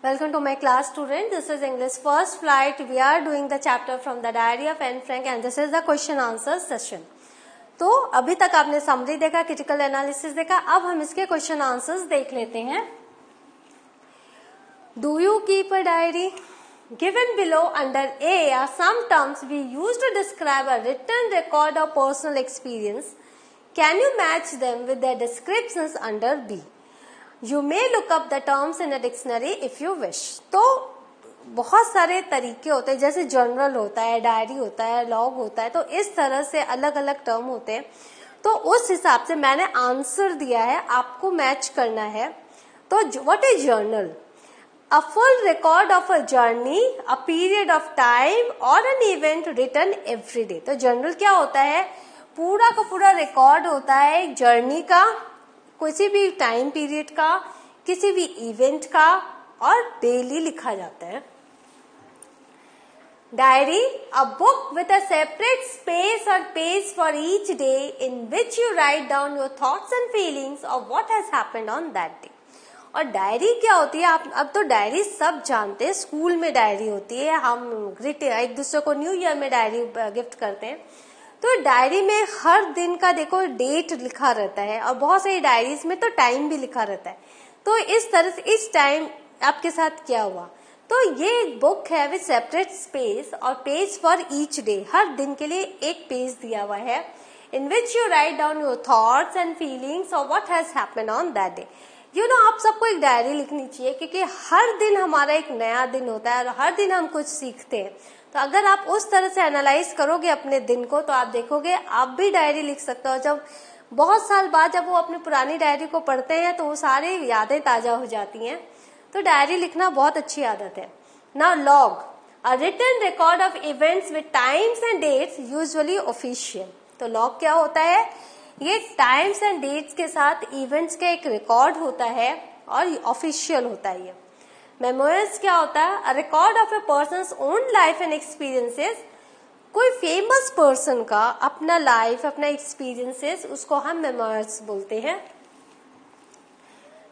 Welcome to my class, student. This is English first flight. We are doing the chapter from the Diary of Anne Frank and this is the question answer session. तो अभी तक आपने summary देखा, critical analysis देखा, अब हम इसके question answers देख लेते हैं. Do you keep a diary? Given below under A are some terms we use to describe a written record of personal experience. Can you match them with their descriptions under B? You may look up the terms in a dictionary if you wish. तो बहुत सारे तरीके होते हैं, जैसे journal होता है, diary होता है, लॉग होता है, तो इस तरह से अलग अलग टर्म होते हैं. तो उस हिसाब से मैंने आंसर दिया है, आपको मैच करना है. तो what is journal? A full record of a journey, a period of time or an event written every day. तो जर्नल क्या होता है? पूरा का पूरा रिकॉर्ड होता है एक जर्नी का, किसी भी टाइम पीरियड का, किसी भी इवेंट का, और डेली लिखा जाता है. Diary, a book with a separate space or page for each day in which you write down your thoughts and feelings of what has happened on that day. और diary क्या होती है? आप अब तो डायरी सब जानते हैं, स्कूल में डायरी होती है, हम एक दूसरे को न्यू ईयर में डायरी गिफ्ट करते हैं. तो डायरी में हर दिन का देखो डेट लिखा रहता है, और बहुत सारी डायरीज में तो टाइम भी लिखा रहता है. तो इस तरह से इस टाइम आपके साथ क्या हुआ, तो ये एक बुक है विद सेपरेट स्पेस और पेज फॉर ईच डे. हर दिन के लिए एक पेज दिया हुआ है, in which you write down your thoughts and feelings of what has happened on that day. आप सबको एक डायरी लिखनी चाहिए, क्योंकि हर दिन हमारा एक नया दिन होता है और हर दिन हम कुछ सीखते हैं. तो अगर आप उस तरह से एनालाइज करोगे अपने दिन को, तो आप देखोगे आप भी डायरी लिख सकते हो. जब बहुत साल बाद जब वो अपनी पुरानी डायरी को पढ़ते हैं तो वो सारी यादें ताजा हो जाती हैं. तो डायरी लिखना बहुत अच्छी आदत है. Now log, a written record of events with times and dates, usually official. तो लॉग क्या होता है? ये टाइम्स एंड डेट्स के साथ इवेंट्स का एक रिकॉर्ड होता है और ऑफिशियल होता है. ये मेमोइर्स क्या होता है? A record of A persons own life and experiences. कोई फेमस पर्सन का अपना लाइफ, अपना एक्सपीरियंसेस, उसको हम मेमोइर्स बोलते हैं.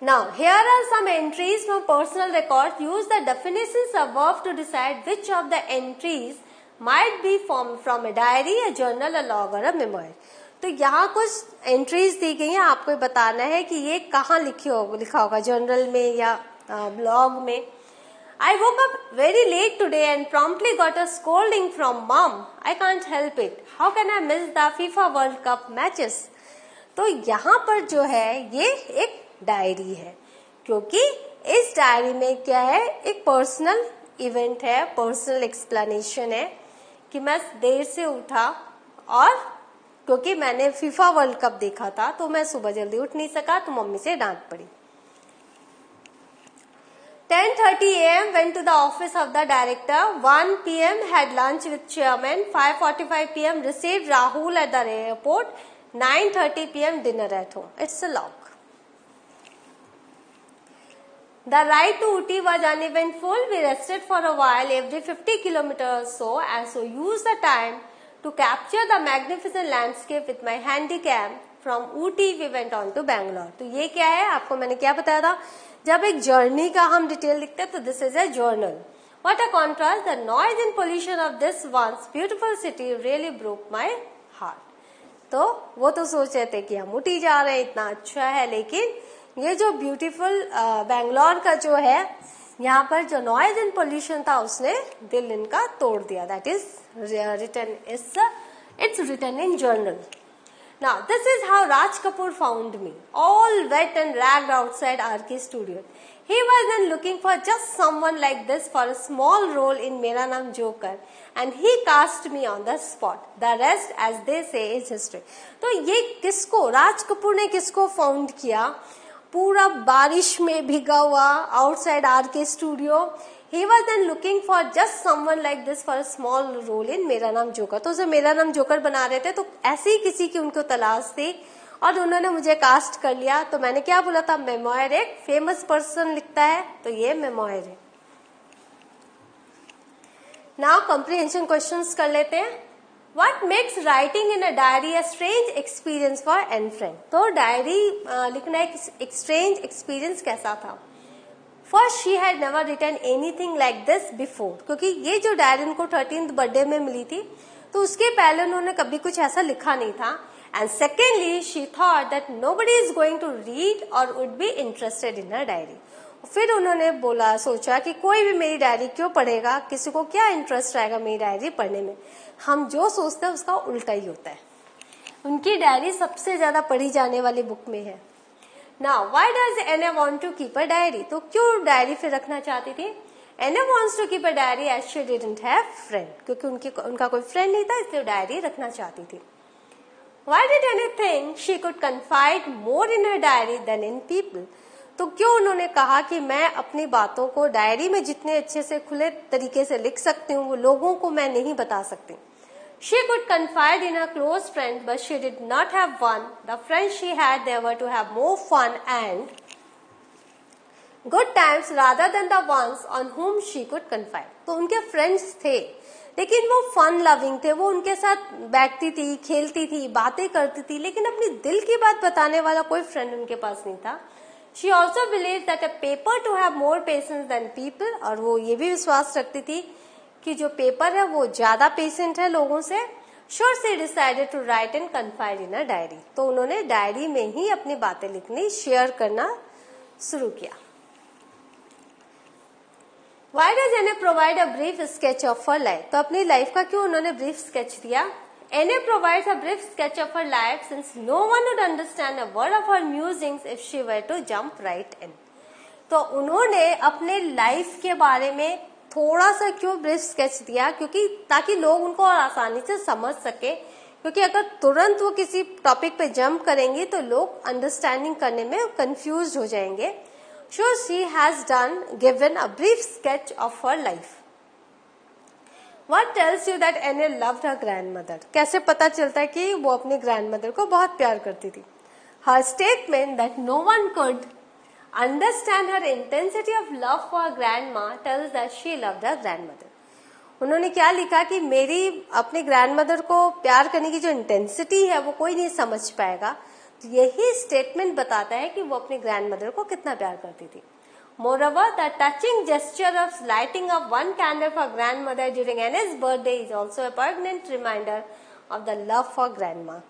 Now here are some entries from personal record. Use the definitions above to decide which of the entries might be from a diary, a journal, a log or a मेमोइर. तो यहाँ कुछ entries दी गई हैं, आपको बताना है कि ये कहाँ लिखा होगा, जर्नल में या blog में. I woke up very late today and promptly got a scolding from mom. I can't help it. How can I miss the FIFA World Cup matches? तो यहाँ पर जो है ये एक डायरी है, क्योंकि इस डायरी में क्या है, एक पर्सनल इवेंट है, पर्सनल एक्सप्लेनेशन है कि मैं देर से उठा और क्योंकि मैंने फीफा वर्ल्ड कप देखा था तो मैं सुबह जल्दी उठ नहीं सका, तो मम्मी से डांट पड़ी. 10:30 a.m. went to the office of the director. 1 p.m. had lunch with chairman. 5:45 p.m. received Rahul at the airport. 9:30 p.m. dinner at home. It's a log. The ride to Ooty was uneventful. We rested for a while every 50 kilometers or so, and so used the time to capture the magnificent landscape with my handycam. From Ooty we went on to Bangalore. तो ये क्या है, आपको मैंने क्या बताया था, जब एक जर्नी का हम डिटेल लिखते हैं तो this is a journal. What a contrast, the noise and pollution of this once beautiful city really broke my heart. तो वो तो सोच रहे थे कि हम ऊटी जा रहे हैं, इतना अच्छा है, लेकिन ये जो ब्यूटीफुल बैंगलोर का जो है, यहाँ पर जो नॉइज एंड पोल्यूशन था उसने दिल इनका तोड़ दिया. That is it's written in journal. Now, this is how Raj Kapoor found me, all wet and ragged outside RK Studio. He was then looking for just someone like this for a small role in Mera Naam Joker, and he cast me on the spot. The rest, as they say, is history. तो ये किसको, राज कपूर ने किसको found किया? पूरा बारिश में भीगा हुआ outside RK Studio. He was then looking for just someone like this for a small role in मेरा नाम जोकर. तो उसे मेरा नाम जोकर बना रहे थे, तो ऐसे ही किसी की उनको तलाश थी और उन्होंने मुझे कास्ट कर लिया. तो मैंने क्या बोला था, मेमोयर एक फेमस पर्सन लिखता है, तो ये मेमोयर है. नाउ कॉम्प्रिहेंशन क्वेश्चंस कर लेते हैं. What makes writing in a diary a strange experience for Anne Frank? तो डायरी लिखना एक स्ट्रेंज एक्सपीरियंस कैसा था? First she had never written anything like this before, क्योंकि ये जो डायरी उनको 13th बर्थडे में मिली थी तो उसके पहले उन्होंने कभी कुछ ऐसा लिखा नहीं था. And secondly she thought that nobody is going to read or would be interested in her diary. फिर उन्होंने सोचा कि कोई भी मेरी डायरी क्यों पढ़ेगा, किसी को क्या इंटरेस्ट आएगा मेरी डायरी पढ़ने में. हम जो सोचते हैं उसका उल्टा ही होता है. उनकी डायरी सबसे ज्यादा पढ़ी जाने वाली बुक में है. Now why does Anna want to keep a diary, तो क्यों डायरी फिर रखना चाहती थी. Anna wants to keep a diary as she didn't have friend, क्योंकि उनका कोई फ्रेंड नहीं था इसलिए डायरी रखना चाहती थी. Why did Anna think she could confide more in her diary than in people? तो क्यों उन्होंने कहा कि मैं अपनी बातों को डायरी में जितने अच्छे से खुले तरीके से लिख सकती हूँ वो लोगों को मैं नहीं बता सकती. She could confide in her close friends, but she did not have one. The friends she had, they were to have more fun and good times rather than the ones on whom she could confide. तो उनके friends थे लेकिन वो fun loving थे, वो उनके साथ बैठती थी, खेलती थी, बातें करती थी, लेकिन अपनी दिल की बात बताने वाला कोई फ्रेंड उनके पास नहीं था. She also believed that a paper to have more patience than people, और वो ये भी विश्वास रखती थी कि जो पेपर है वो ज्यादा पेशेंट है लोगों से. So she decided to write and confide in a diary. तो उन्होंने डायरी में ही अपनी बातें लिखनी, शेयर करना शुरू किया. Why does Anna provide a brief sketch of her life? तो अपनी लाइफ का क्यों उन्होंने ब्रीफ स्केच दिया. Anna provides a brief sketch of her life since no one would understand a word of her musings if she were to jump right in. तो उन्होंने अपने life के बारे में थोड़ा सा क्यों ब्रीफ स्केच दिया, क्योंकि ताकि लोग उनको और आसानी से समझ सके, क्योंकि अगर तुरंत वो किसी टॉपिक पे जंप करेंगे तो लोग अंडरस्टैंडिंग करने में कंफ्यूज हो जाएंगे. So she has given a brief sketch of her life. What tells you that Anna loved her grandmother? कैसे पता चलता है कि वो अपनी grandmother को बहुत प्यार करती थी. Her statement that no one could understand her intensity of love for her grandma tells that she loved her grandmother. उन्होंने क्या लिखा कि मेरी अपनी grandmother को प्यार करने की जो इंटेंसिटी है वो कोई नहीं समझ पाएगा. तो यही स्टेटमेंट बताता है कि वो अपनी ग्रैंडमदर को कितना प्यार करती थी. Moreover, the touching gesture of lighting up one candle for grandmother during Anna's birthday is also a poignant reminder of the love for grandma.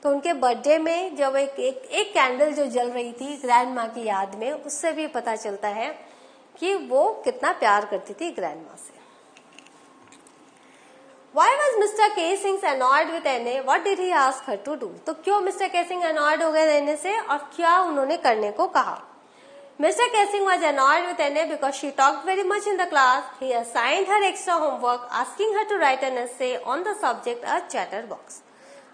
तो उनके बर्थडे में जब एक कैंडल जो जल रही थी ग्रैंडमा की याद में, उससे भी पता चलता है कि वो कितना प्यार करती थी ग्रैंडमा से. Why was Mr. Casings annoyed with Anna? What did he ask her to do? तो क्यों Mr. Casing annoyed हो गए Anna से और क्या उन्होंने करने को कहा. Mr. Casing was annoyed with Anna because she talked very much in the class. He assigned her extra homework, asking her to write an essay on the subject a chatterbox.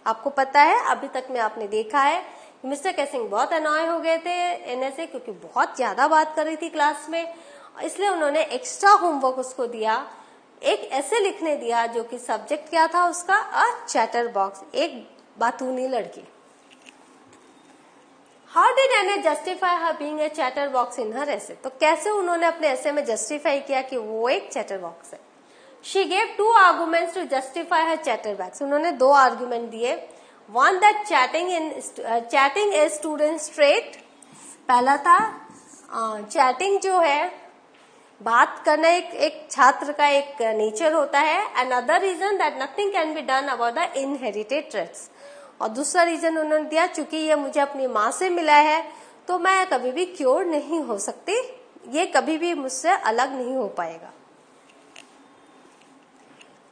आपको पता है, अभी तक में आपने देखा है मिस्टर कैसिंग बहुत अनॉय हो गए थे Anna से, क्योंकि बहुत ज्यादा बात कर रही थी क्लास में, इसलिए उन्होंने एक्स्ट्रा होमवर्क उसको दिया, एक ऐसे लिखने दिया जो कि सब्जेक्ट क्या था उसका, अ चैटर बॉक्स, एक बातूनी लड़की. How did Anna justify her being a chatter box in her essay, तो कैसे उन्होंने अपने ऐसे में जस्टिफाई किया कि वो एक चैटर बॉक्स है. She gave 2 arguments to justify her chatter box. उन्होंने 2 आर्गुमेंट दिए. One that chatting is student trait. पहला था चैटिंग जो है बात करना एक छात्र का एक नेचर होता है. Another reason that nothing can be done about the inherited traits. और दूसरा रीजन उन्होंने दिया, चूंकि ये मुझे अपनी माँ से मिला है तो मैं कभी भी क्योर नहीं हो सकती, ये कभी भी मुझसे अलग नहीं हो पाएगा.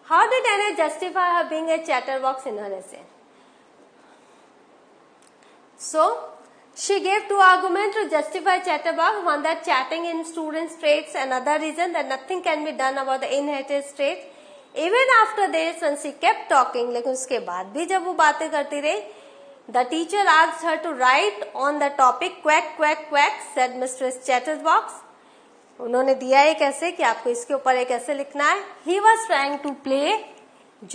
How did Anna justify her being a chatter box in her essay. So she gave 2 arguments to justify chatterbox. One that chatting in students' traits, another reason that nothing can be done about the inherited traits. Even after this, when she kept talking, लेकिन उसके बाद भी जब वो बातें करती रही, the teacher asked her to write on the topic quack quack quack, said Mistress Chatterbox. उन्होंने दिया एक ऐसे कि आपको इसके ऊपर एक ऐसे लिखना है. He was trying to play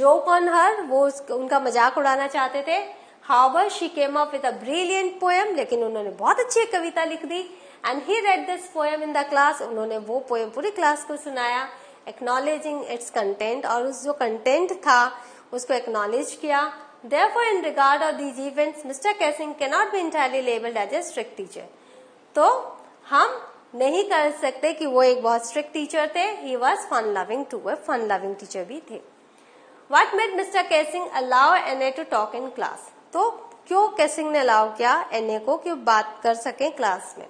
joke on her, वो उनका मजाक उड़ाना चाहते थे. However, she came up with a brilliant poem, लेकिन उन्होंने बहुत अच्छी कविता लिख दी. And he read this poem in the class. उन्होंने वो पोएम पूरी क्लास को सुनाया, acknowledging its content, और उस जो कंटेंट था उसको एक्नॉलेज किया. Therefore, in regard of these events, Mr. Casing cannot be entirely labeled as a strict teacher. तो हम नहीं कर सकते कि वो एक बहुत स्ट्रिक्ट टीचर थे. He was fun loving too, fun loving teacher भी थे. What made Mr. Kessing allow Anne to talk in class? तो क्यों केसिंग ने अलाउ किया एने को कि बात कर सके क्लास में?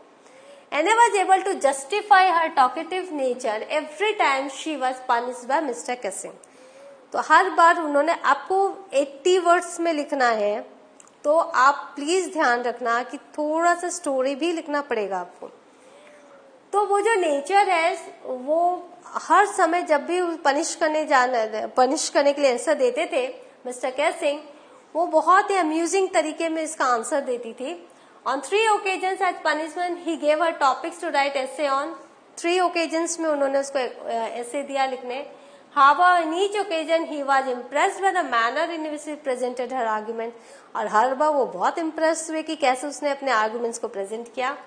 Anne was able to justify her talkative nature every time she was punished by Mr. Kessing. तो हर बार उन्होंने, आपको 80 वर्ड्स में लिखना है, तो आप प्लीज ध्यान रखना कि थोड़ा सा स्टोरी भी लिखना पड़ेगा आपको. तो वो जो नेचर है वो हर समय जब भी पनिश करने के लिए आंसर देते थे मिस्टर केसिंग, वो बहुत ही अम्यूजिंग तरीके में इसका आंसर देती थी. On 3 occasions as punishment he gave her topics to write essay on. 3 occasions में उन्होंने उसको ऐसे दिया लिखने. However, in each occasion he was impressed by the manner in which she presented her argument. और हर बार वो बहुत इम्प्रेस हुए कि कैसे उसने अपने आर्गुमेंट्स को प्रेजेंट किया.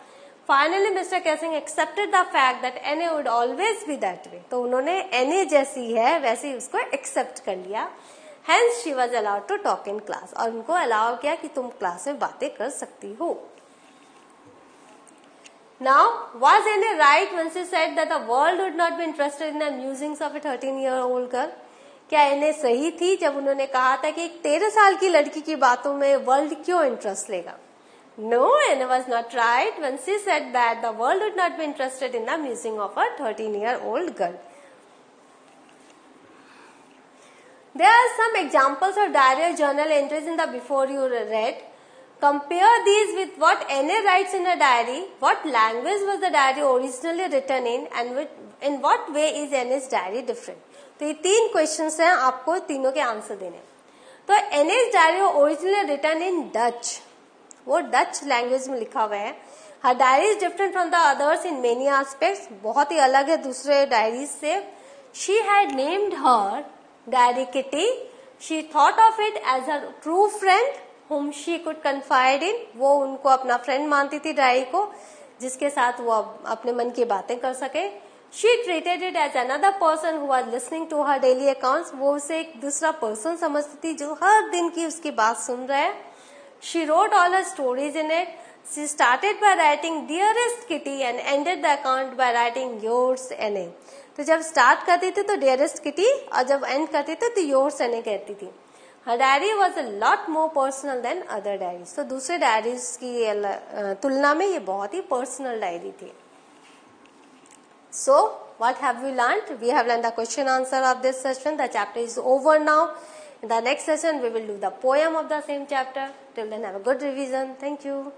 Finally, Mr. Kessing accepted the fact that Anne would always be that way. तो उन्होंने Anne जैसी है वैसे ही उसको एक्सेप्ट कर लिया. Hence, she was allowed to talk in class. और उनको अलाउ किया कि तुम क्लास में बातें कर सकती हो. Now, was Anne right when she said that the world would not be interested in the musings of a 13-year-old girl? क्या Anne सही थी जब उन्होंने कहा था कि एक 13 साल की लड़की की बातों में वर्ल्ड क्यों इंटरेस्ट लेगा? No, Anne was not right when she said that the world would not be interested in the musing of a 13-year-old girl. There are some examples of diary or journal entries in the before you read. Compare these with what Anne writes in her diary. What language was the diary originally written in, and in what way is Anne's diary different? तो ये 3 questions हैं, आपको तीनों के answer देने. तो Anne's diary originally written in Dutch. वो Dutch language में लिखा हुआ है. Her diary is different from the others in many aspects. बहुत ही अलग है दूसरे डायरीज से. She had named her diary Kitty. She thought of it as her true friend whom she could confide in. वो उनको अपना फ्रेंड मानती थी डायरी को, जिसके साथ वो अपने मन की बातें कर सके. She treated it as another person who was listening to her daily accounts. वो उसे एक दूसरा पर्सन समझती थी जो हर दिन की उसकी बात सुन रहा है. She wrote all her stories in it. She started by writing Dearest Kitty and ended the account by writing Yours Anne. तो जब स्टार्ट करती थी तो Dearest Kitty और जब एंड करती थी तो Yours Anne कहती थी. Her diary was a lot more personal than other diaries. तो दूसरे डायरीज की तुलना में ये बहुत ही पर्सनल डायरी थी. So, what have we learned? We have learned the question answer of this session. The chapter is over now. In the next session, we will do the poem of the same chapter. Till then, have a good revision. Thank you.